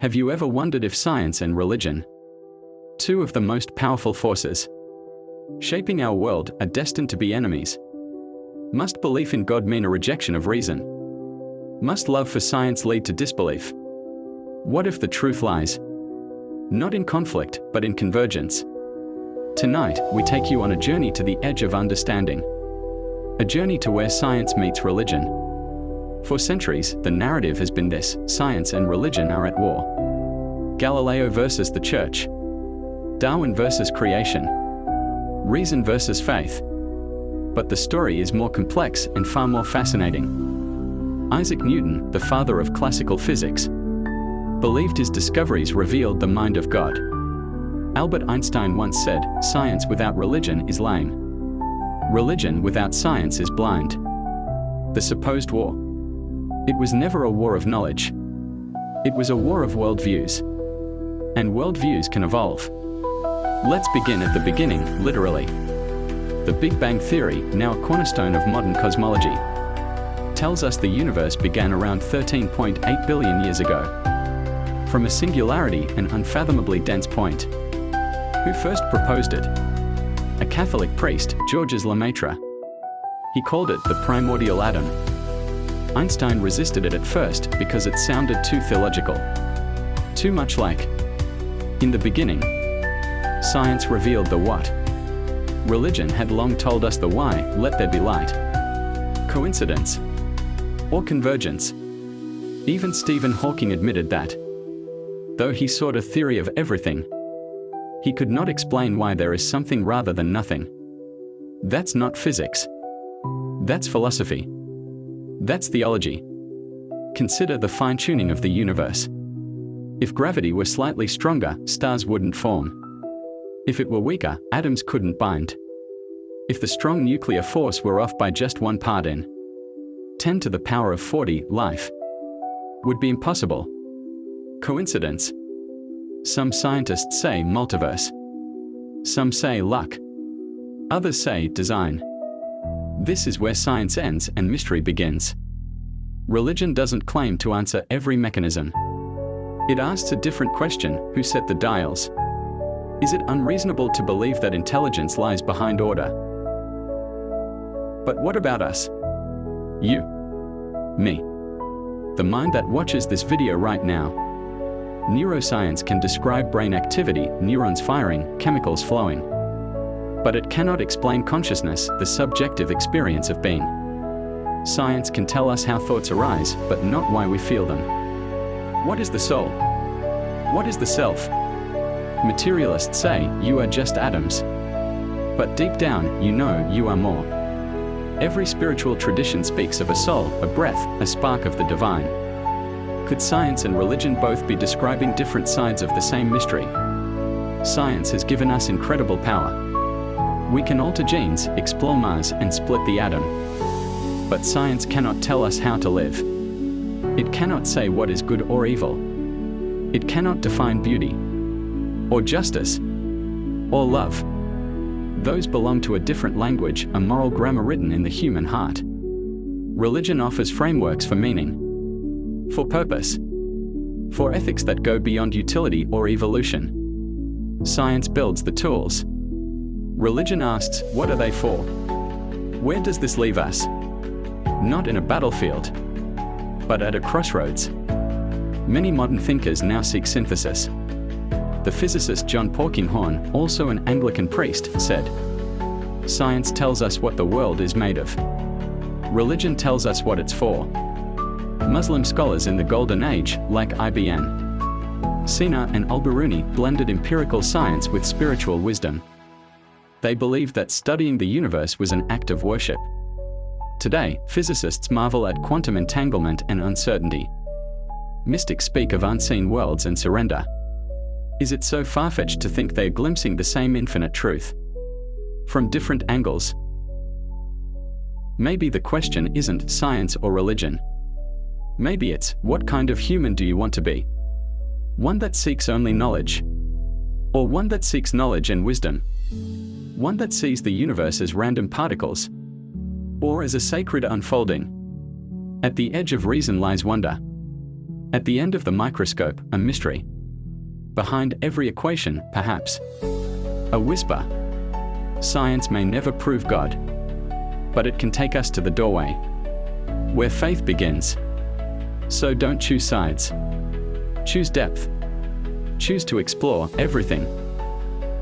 Have you ever wondered if science and religion, two of the most powerful forces shaping our world, are destined to be enemies? Must belief in God mean a rejection of reason? Must love for science lead to disbelief? What if the truth lies not in conflict, but in convergence? Tonight, we take you on a journey to the edge of understanding. A journey to where science meets religion. For centuries, the narrative has been this: science and religion are at war. Galileo versus the church. Darwin versus creation. Reason versus faith. But the story is more complex and far more fascinating. Isaac Newton, the father of classical physics, believed his discoveries revealed the mind of God. Albert Einstein once said, "Science without religion is lame. Religion without science is blind." The supposed war. It was never a war of knowledge. It was a war of worldviews. And worldviews can evolve. Let's begin at the beginning, literally. The Big Bang Theory, now a cornerstone of modern cosmology, tells us the universe began around 13.8 billion years ago. From a singularity, an unfathomably dense point. Who first proposed it? A Catholic priest, Georges Lemaitre. He called it the primordial atom. Einstein resisted it at first because it sounded too theological. Too much like, in the beginning. Science revealed the what. Religion had long told us the why, let there be light. Coincidence? Or convergence? Even Stephen Hawking admitted that, though he sought a theory of everything, he could not explain why there is something rather than nothing. That's not physics. That's philosophy. That's theology. Consider the fine-tuning of the universe. If gravity were slightly stronger, stars wouldn't form. If it were weaker, atoms couldn't bind. If the strong nuclear force were off by just 1 part in 10 to the power of 40, life would be impossible. Coincidence? Some scientists say multiverse. Some say luck. Others say design. This is where science ends and mystery begins. Religion doesn't claim to answer every mechanism. It asks a different question: who set the dials? Is it unreasonable to believe that intelligence lies behind order? But what about us? You. Me. The mind that watches this video right now. Neuroscience can describe brain activity, neurons firing, chemicals flowing. But it cannot explain consciousness, the subjective experience of being. Science can tell us how thoughts arise, but not why we feel them. What is the soul? What is the self? Materialists say, you are just atoms. But deep down, you know you are more. Every spiritual tradition speaks of a soul, a breath, a spark of the divine. Could science and religion both be describing different sides of the same mystery? Science has given us incredible power. We can alter genes, explore Mars, and split the atom. But science cannot tell us how to live. It cannot say what is good or evil. It cannot define beauty, or justice, or love. Those belong to a different language, a moral grammar written in the human heart. Religion offers frameworks for meaning, for purpose, for ethics that go beyond utility or evolution. Science builds the tools. Religion asks, what are they for? Where does this leave us? Not in a battlefield, but at a crossroads. Many modern thinkers now seek synthesis. The physicist John Polkinghorne, also an Anglican priest, said, "Science tells us what the world is made of. Religion tells us what it's for." Muslim scholars in the Golden Age, like Ibn Sina and al-Biruni, blended empirical science with spiritual wisdom. They believed that studying the universe was an act of worship. Today, physicists marvel at quantum entanglement and uncertainty. Mystics speak of unseen worlds and surrender. Is it so far-fetched to think they're glimpsing the same infinite truth from different angles? Maybe the question isn't science or religion. Maybe it's, what kind of human do you want to be? One that seeks only knowledge? Or one that seeks knowledge and wisdom? One that sees the universe as random particles? Or as a sacred unfolding? At the edge of reason lies wonder. At the end of the microscope, a mystery. Behind every equation, perhaps, a whisper. Science may never prove God, but it can take us to the doorway, where faith begins. So don't choose sides. Choose depth. Choose to explore everything.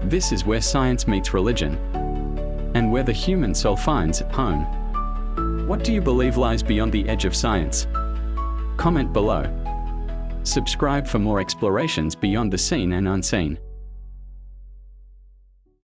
This is where science meets religion, and where the human soul finds home. What do you believe lies beyond the edge of science? Comment below. Subscribe for more explorations beyond the seen and unseen.